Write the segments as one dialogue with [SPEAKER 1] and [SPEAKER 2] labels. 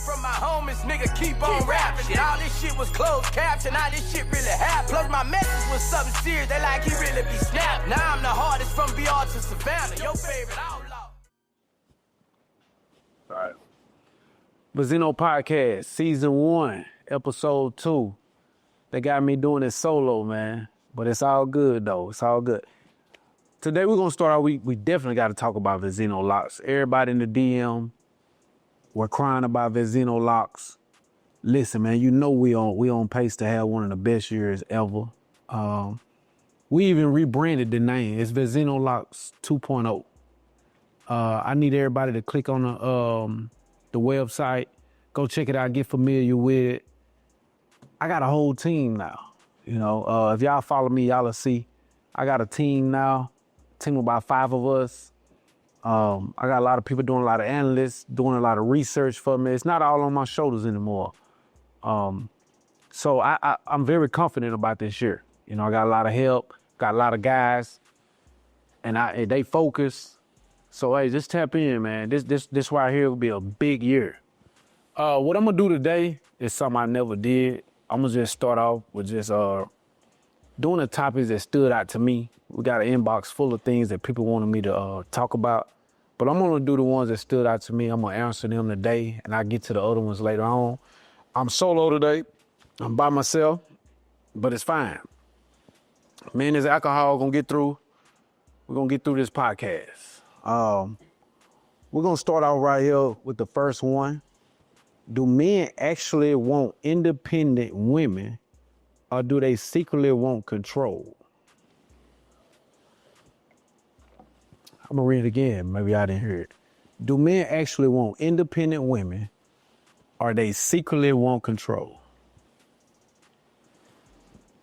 [SPEAKER 1] from my homies, nigga, keep on rapping. Shit. All this shit was closed caption, now this shit really happened. Plus my message was something serious, they like he really be snapped. Now I'm the hardest from BR to Savannah, your favorite outlaw.
[SPEAKER 2] All right. Vezino Podcast, Season 1, Episode 2. They got me doing it solo, man. But it's all good, though. It's all good. Today, we're going to start out, we definitely got to talk about Vezino locks. Everybody in the DM, we're crying about Vezino locks. Listen, man, you know we on pace to have one of the best years ever. We even rebranded the name. It's Vezino Locks 2.0. I need everybody to click on the website, go check it out, get familiar with it. I got a whole team now. You know, if y'all follow me, y'all will see. I got a team now, team of about 5 of us. I got a lot of people doing a lot of analysts, doing a lot of research for me. It's not all on my shoulders anymore. So I'm very confident about this year. You know, I got a lot of help, got a lot of guys, and they focus. So hey, just tap in, man. This right here will be a big year. What I'm gonna do today is something I never did. I'm gonna just start off with just doing the topics that stood out to me. We got an inbox full of things that people wanted me to talk about, but I'm gonna do the ones that stood out to me. I'm gonna answer them today, and I'll get to the other ones later on. I'm solo today. I'm by myself, but it's fine. Me and this alcohol gonna get through. We're gonna get through this podcast. We're gonna start out right here with the first one. Do men actually want independent women, or do they secretly want control? I'm gonna read it again. Maybe I didn't hear it. Do men actually want independent women, or they secretly want control?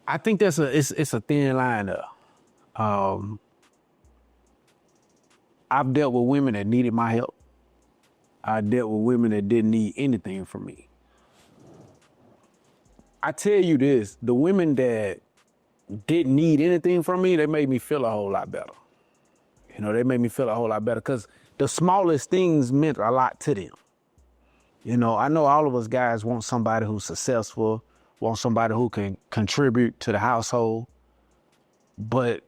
[SPEAKER 2] I think it's a thin line there. I've dealt with women that needed my help. I dealt with women that didn't need anything from me. I tell you this, the women that didn't need anything from me, they made me feel a whole lot better. You know, they made me feel a whole lot better because the smallest things meant a lot to them. You know, I know all of us guys want somebody who's successful, want somebody who can contribute to the household, but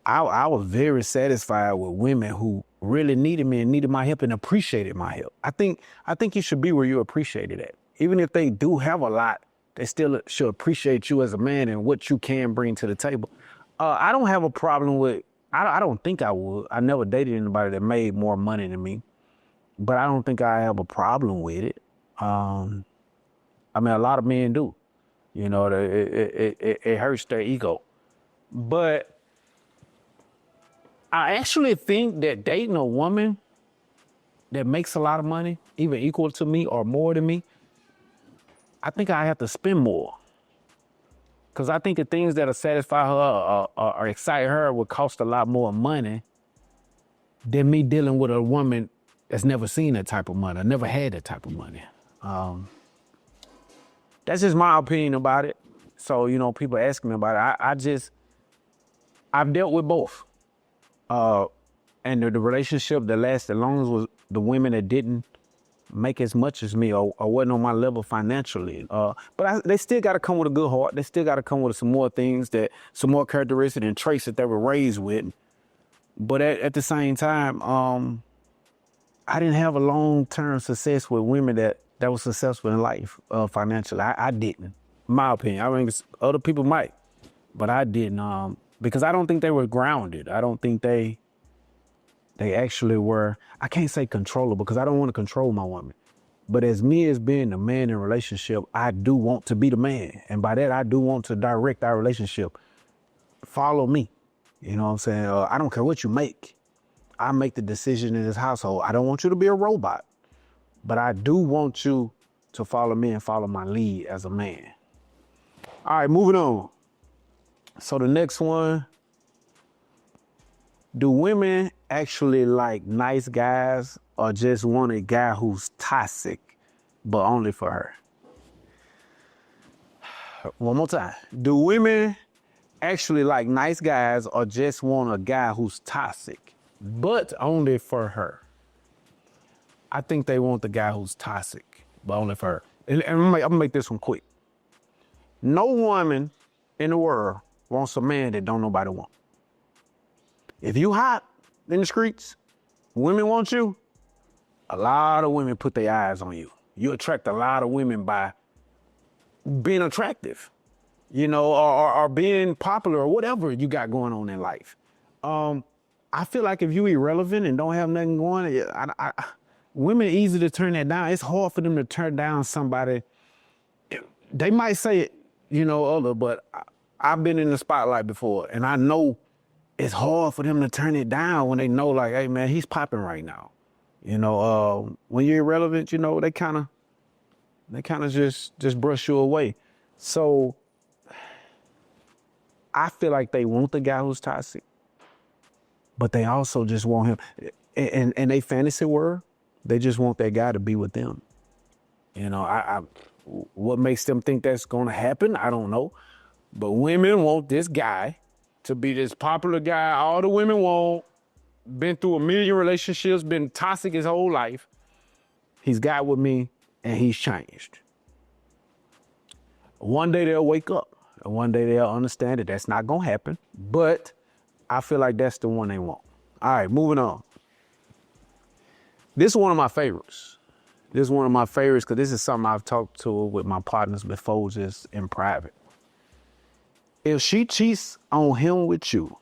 [SPEAKER 2] I was very satisfied with women who really needed me and needed my help and appreciated my help. I think you should be where you appreciate it at. Even if they do have a lot, they still should appreciate you as a man and what you can bring to the table. I don't have a problem with, I don't think I would. I never dated anybody that made more money than me, but I don't think I have a problem with it. I mean, a lot of men do. You know, it hurts their ego. But I actually think that dating a woman that makes a lot of money, even equal to me or more than me, I think I have to spend more. Because I think the things that'll satisfy her or excite her would cost a lot more money than me dealing with a woman that's never seen that type of money, never had that type of money. That's just my opinion about it. So, you know, people ask me about it. I've dealt with both. And the relationship that lasted longest was the women that didn't make as much as me or wasn't on my level financially. But they still got to come with a good heart. They still got to come with some more things, some more characteristics and traits that they were raised with. But at the same time, I didn't have a long-term success with women that was successful in life financially. I didn't, in my opinion. I mean, other people might, but I didn't. Because I don't think they were grounded. I don't think they actually were, I can't say controllable because I don't want to control my woman. But as me as being the man in a relationship, I do want to be the man. And by that, I do want to direct our relationship. Follow me. You know what I'm saying? I don't care what you make. I make the decision in this household. I don't want you to be a robot. But I do want you to follow me and follow my lead as a man. All right, moving on. So the next one, do women actually like nice guys or just want a guy who's toxic, but only for her? One more time. Do women actually like nice guys or just want a guy who's toxic, but only for her? I think they want the guy who's toxic, but only for her. And I'm gonna make this one quick. No woman in the world wants a man that don't nobody want. If you hot in the streets, women want you, a lot of women put their eyes on you. You attract a lot of women by being attractive, or being popular or whatever you got going on in life. I feel like if you irrelevant and don't have nothing going, women easy to turn that down. It's hard for them to turn down somebody. They might say it, but I've been in the spotlight before, and I know it's hard for them to turn it down when they know, like, hey man, he's popping right now. When you're irrelevant, they kind of just brush you away. So I feel like they want the guy who's toxic, but they also just want him. In a fantasy world, they just want that guy to be with them. What makes them think that's going to happen, I don't know. But women want this guy to be this popular guy all the women want, been through a million relationships, been toxic his whole life. He's got with me and he's changed. One day they'll wake up and one day they'll understand that that's not going to happen. But I feel like that's the one they want. All right, moving on. This is one of my favorites. Because this is something I've talked to with my partners before, just in private. If she cheats on him with you,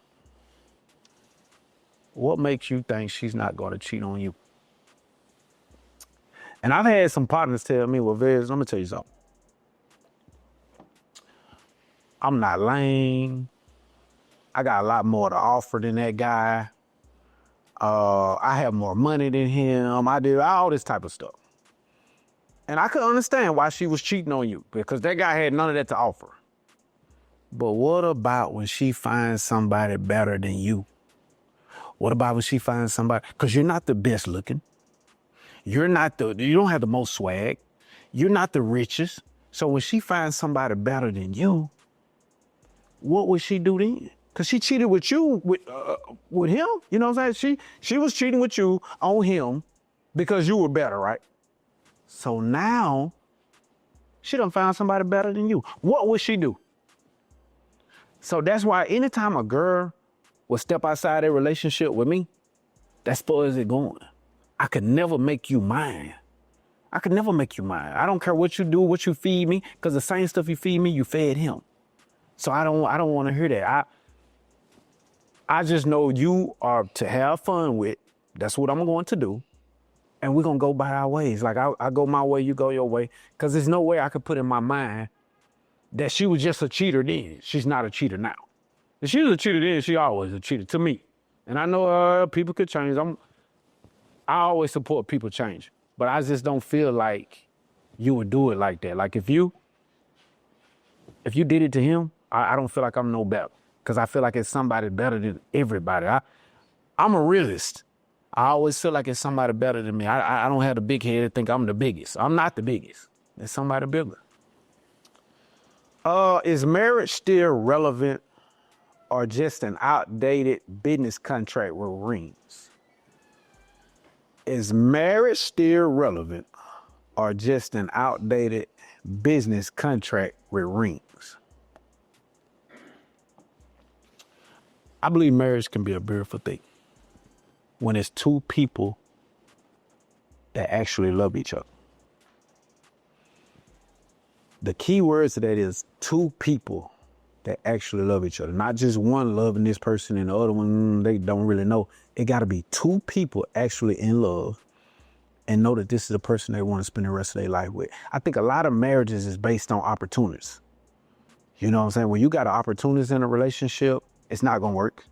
[SPEAKER 2] what makes you think she's not going to cheat on you? And I've had some partners tell me, well, Vez, let me tell you something. I'm not lame. I got a lot more to offer than that guy. I have more money than him. I do all this type of stuff. And I could understand why she was cheating on you, because that guy had none of that to offer. But what about when she finds somebody better than you? What about when she finds somebody, because you're not the best looking. You don't have the most swag. You're not the richest. So when she finds somebody better than you, what would she do then? Because she cheated with you, with him. You know what I'm saying? She was cheating with you on him because you were better, right? So now she done found somebody better than you. What would she do? So that's why anytime a girl will step outside a relationship with me, that's far as it going. I could never make you mine. I don't care what you do, what you feed me, because the same stuff you feed me, you fed him. So I don't want to hear that. I just know you are to have fun with. That's what I'm going to do. And we're going to go by our ways. Like I go my way, you go your way. Because there's no way I could put in my mind that she was just a cheater then. She's not a cheater now. If she was a cheater then, she always a cheater to me. And I know people could change. I always support people change. But I just don't feel like you would do it like that. Like if you did it to him, I don't feel like I'm no better. Because I feel like it's somebody better than everybody. I'm a realist. I always feel like it's somebody better than me. I don't have the big head to think I'm the biggest. I'm not the biggest. There's somebody bigger. Is marriage still relevant or just an outdated business contract with rings? Is marriage still relevant or just an outdated business contract with rings? I believe marriage can be a beautiful thing when it's two people that actually love each other. The key words to that is two people that actually love each other. Not just one loving this person and the other one, they don't really know. It got to be two people actually in love and know that this is a person they want to spend the rest of their life with. I think a lot of marriages is based on opportunities. You know what I'm saying? When you got an opportunity in a relationship, it's not going to work.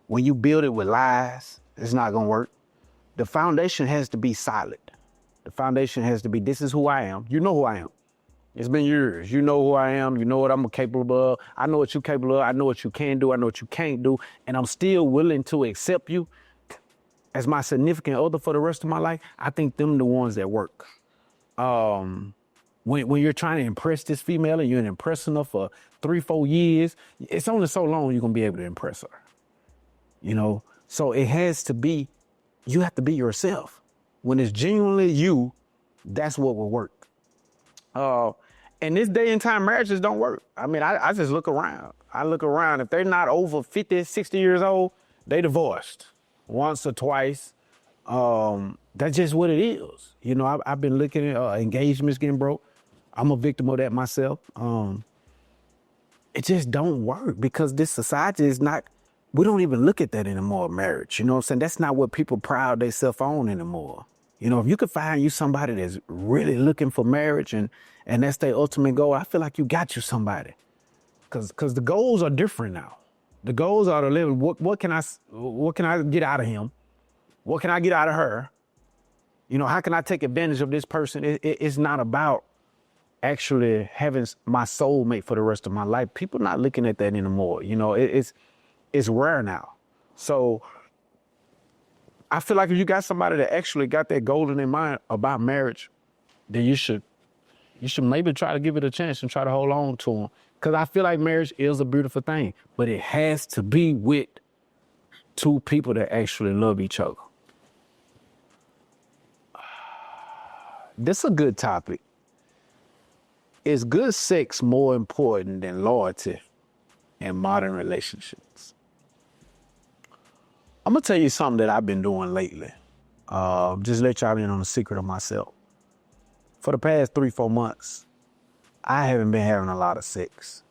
[SPEAKER 2] When you build it with lies, it's not going to work. The foundation has to be solid. The foundation has to be, this is who I am. You know who I am. It's been years. You know who I am. You know what I'm capable of. I know what you're capable of. I know what you can do. I know what you can't do. And I'm still willing to accept you as my significant other for the rest of my life. I think them the ones that work. When you're trying to impress this female and you're impressing her for 3-4 years, it's only so long you're going to be able to impress her. You know? So it has to be, you have to be yourself. when it's genuinely you, that's what will work. In this day and time, marriages don't work. I mean, I just look around. I look around. If they're not over 50, 60 years old, they divorced once or twice. That's just what it is. You know, I've been looking at engagements getting broke. I'm a victim of that myself. It just don't work because this society is not, we don't even look at that anymore, marriage. You know what I'm saying? That's not what people pride themselves on anymore. You know, if you could find you somebody that's really looking for marriage and that's their ultimate goal, I feel like you got you somebody. Cause the goals are different now. The goals are to live, what can I get out of him? What can I get out of her? You know, how can I take advantage of this person? It's not about actually having my soulmate for the rest of my life. People not looking at that anymore. You know, it's rare now. So I feel like if you got somebody that actually got that goal in their mind about marriage, then you should maybe try to give it a chance and try to hold on to them. Because I feel like marriage is a beautiful thing, but it has to be with two people that actually love each other. This is a good topic. Is good sex more important than loyalty in modern relationships? I'm gonna tell you something that I've been doing lately. Just let y'all in on a secret of myself. For the past 3-4 months, I haven't been having a lot of sex.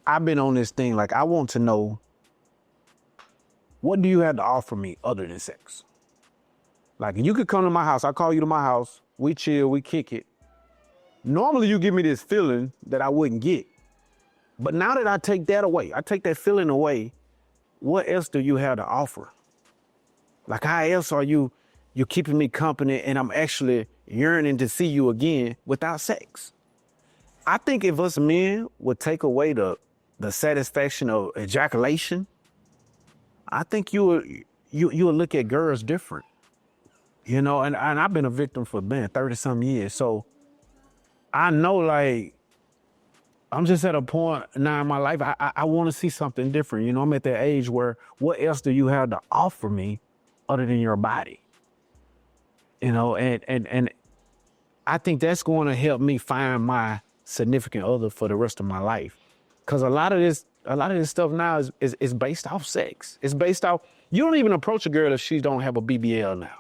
[SPEAKER 2] I've been on this thing like I want to know, what do you have to offer me other than sex? Like you could come to my house, I call you to my house, we chill, we kick it. Normally you give me this feeling that I wouldn't get. But now that I take that away, I take that feeling away, what else do you have to offer? Like how else are you're keeping me company and I'm actually yearning to see you again without sex? I think if us men would take away the satisfaction of ejaculation, I think you will look at girls different. You know, and I've been a victim for 30-some years. So I know, like, I'm just at a point now in my life, I want to see something different. You know, I'm at that age where what else do you have to offer me other than your body? You know, and I think that's going to help me find my significant other for the rest of my life. Because a lot of this stuff now is based off sex. It's based off, you don't even approach a girl if she don't have a BBL now.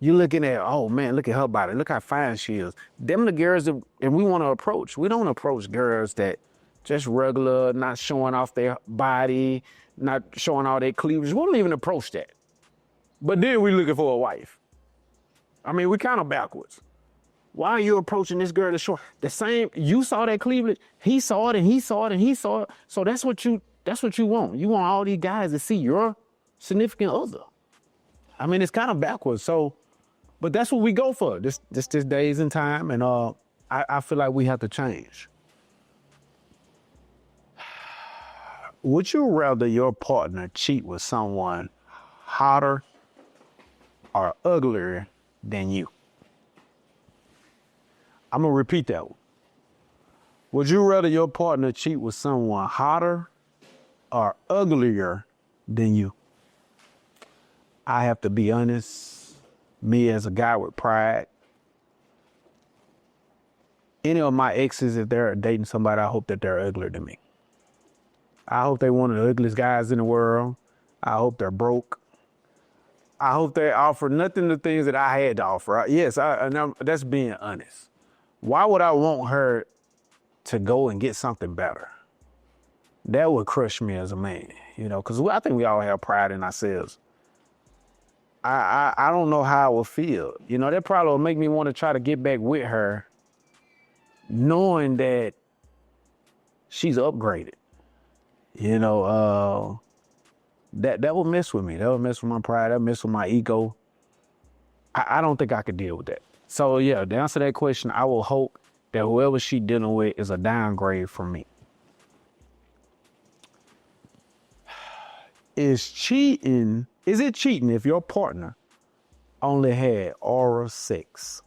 [SPEAKER 2] You're looking at, oh man, look at her body. Look how fine she is. Them the girls that and we want to approach. We don't approach girls that just regular, not showing off their body, not showing all their cleavage. We don't even approach that. But then we looking for a wife. I mean, we kind of backwards. Why are you approaching this girl to show the same? You saw that cleavage, he saw it, and he saw it, and he saw it. So that's what you want. You want all these guys to see your significant other. I mean, it's kind of backwards. So, but that's what we go for. This days and time, and I feel like we have to change. Would you rather your partner cheat with someone hotter or uglier than you? I'm gonna repeat that one. Would you rather your partner cheat with someone hotter or uglier than you? I have to be honest, me as a guy with pride, any of my exes, if they're dating somebody, I hope that they're uglier than me. I hope they're one of the ugliest guys in the world. I hope they're broke. I hope they offer nothing the things that I had to offer. That's being honest. Why would I want her to go and get something better? That would crush me as a man, you know, because I think we all have pride in ourselves. I don't know how I would feel. You know, that probably would make me want to try to get back with her, knowing that she's upgraded. You know, that would mess with me. That would mess with my pride. That would mess with my ego. I don't think I could deal with that. So yeah, to answer that question, I will hope that whoever she dealing with is a downgrade from me. Is it cheating if your partner only had oral sex?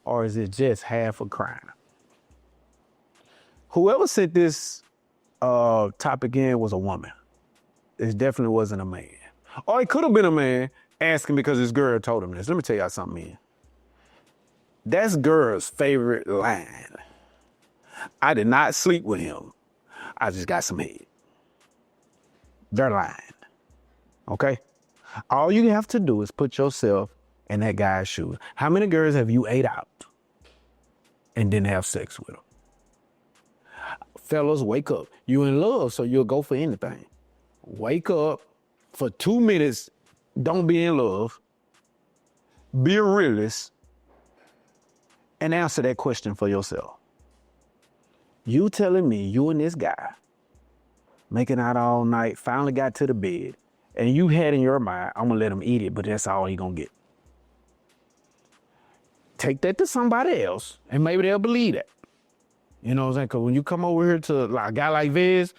[SPEAKER 2] Or is it just half a crime? Whoever sent this topic in was a woman. It definitely wasn't a man. Or it could have been a man asking because his girl told him this. Let me tell y'all something, man. That's girl's favorite line. I did not sleep with him. I just got some head. They're lying. Okay? All you have to do is put yourself in that guy's shoes. How many girls have you ate out and didn't have sex with them? Fellas, wake up. You in love, so you'll go for anything. Wake up for 2 minutes. Don't be in love. Be a realist and answer that question for yourself. You telling me you and this guy making out all night, finally got to the bed, and you had in your mind, I'm gonna let him eat it, but that's all he gonna get. Take that to somebody else, and maybe they'll believe that. You know what I'm saying? Because when you come over here to like a guy like Vez,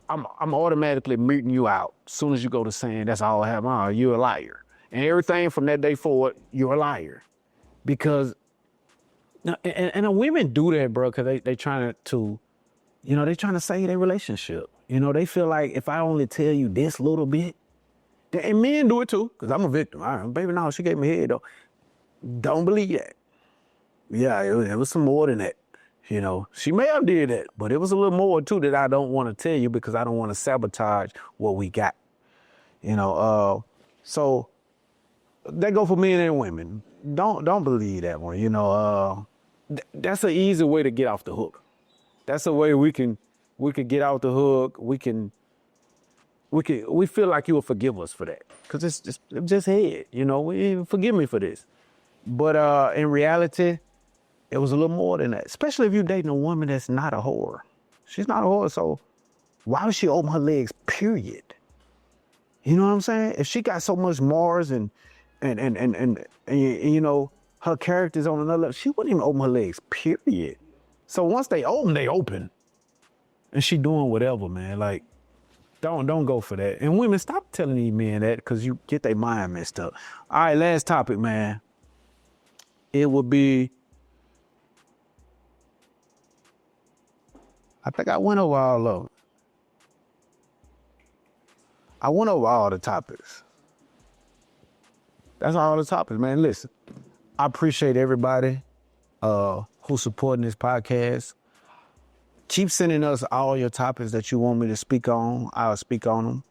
[SPEAKER 2] I'm automatically muting you out. As soon as you go to saying that's all I have on, you're a liar. And everything from that day forward, you're a liar. Because, and women do that, bro, because they trying to, you know, they trying to save their relationship. You know, they feel like if I only tell you this little bit, and men do it too, because I'm a victim. Baby, no, she gave me head though. Don't believe that. Yeah, it was some more than that. You know, she may have did that, but it was a little more too that I don't want to tell you because I don't want to sabotage what we got. You know, so that go for men and women. Don't believe that one. You know, that's an easy way to get off the hook. That's a way we can get off the hook. We feel like you will forgive us for that because it's just head. You know, forgive me for this. But in reality, it was a little more than that, especially if you're dating a woman that's not a whore. She's not a whore, so why would she open her legs, period? You know what I'm saying? If she got so much Mars and you know, her character's on another level, she wouldn't even open her legs, period. So once they open. And she doing whatever, man. Like, don't go for that. And women, stop telling these men that because you get their mind messed up. All right, last topic, man. It would be, I think I went over all of them. I went over all the topics. That's all the topics, man. Listen, I appreciate everybody who's supporting this podcast. Keep sending us all your topics that you want me to speak on. I'll speak on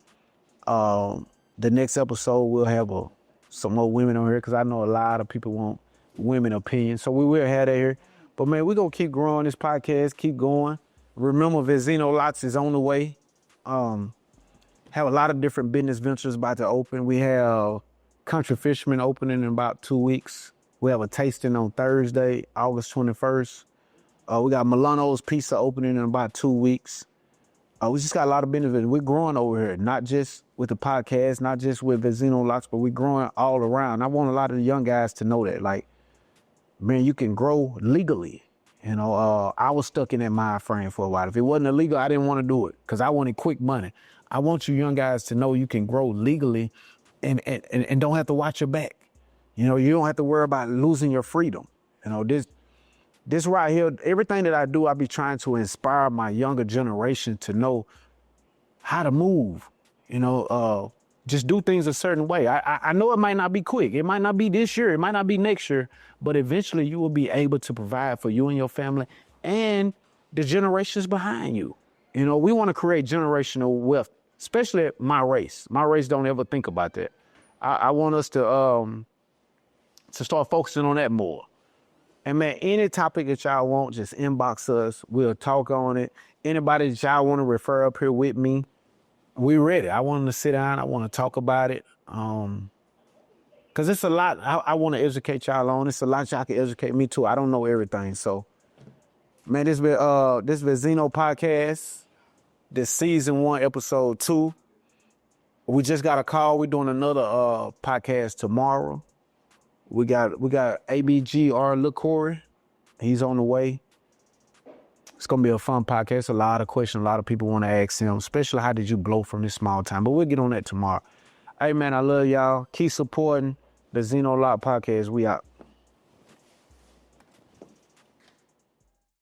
[SPEAKER 2] them. The next episode, we'll have some more women on here because I know a lot of people want women opinions. So we will have that here. But, man, we're going to keep growing this podcast, keep going. Remember, Vezino Lots is on the way. Have a lot of different business ventures about to open. We have Country Fisherman opening in about 2 weeks. We have a tasting on Thursday, August 21st. We got Milano's Pizza opening in about 2 weeks. We just got a lot of benefits. We're growing over here, not just with the podcast, not just with Vezino Locks, but we're growing all around. I want a lot of the young guys to know that, like, man, you can grow legally. You know, I was stuck in that mind frame for a while. If it wasn't illegal, I didn't want to do it because I wanted quick money. I want you young guys to know you can grow legally and don't have to watch your back. You know, you don't have to worry about losing your freedom. You know, this right here, everything that I do, I be trying to inspire my younger generation to know how to move, you know, just do things a certain way. I know it might not be quick. It might not be this year. It might not be next year, but eventually you will be able to provide for you and your family and the generations behind you. You know, we want to create generational wealth, especially my race. My race don't ever think about that. I want us to start focusing on that more. And man, any topic that y'all want, just inbox us. We'll talk on it. Anybody that y'all want to refer up here with me, we ready. I want them to sit down. I want to talk about it. Cause it's a lot I want to educate y'all on. It's a lot y'all can educate me too. I don't know everything. So man, this Vezino Podcast, this season 1, episode 2. We just got a call. We're doing another podcast tomorrow. We got ABG or LaCory. He's on the way. It's going to be a fun podcast. A lot of questions. A lot of people want to ask him, especially how did you blow from this small time? But we'll get on that tomorrow. Hey, man, I love y'all. Keep supporting the Vezino Podcast. We out.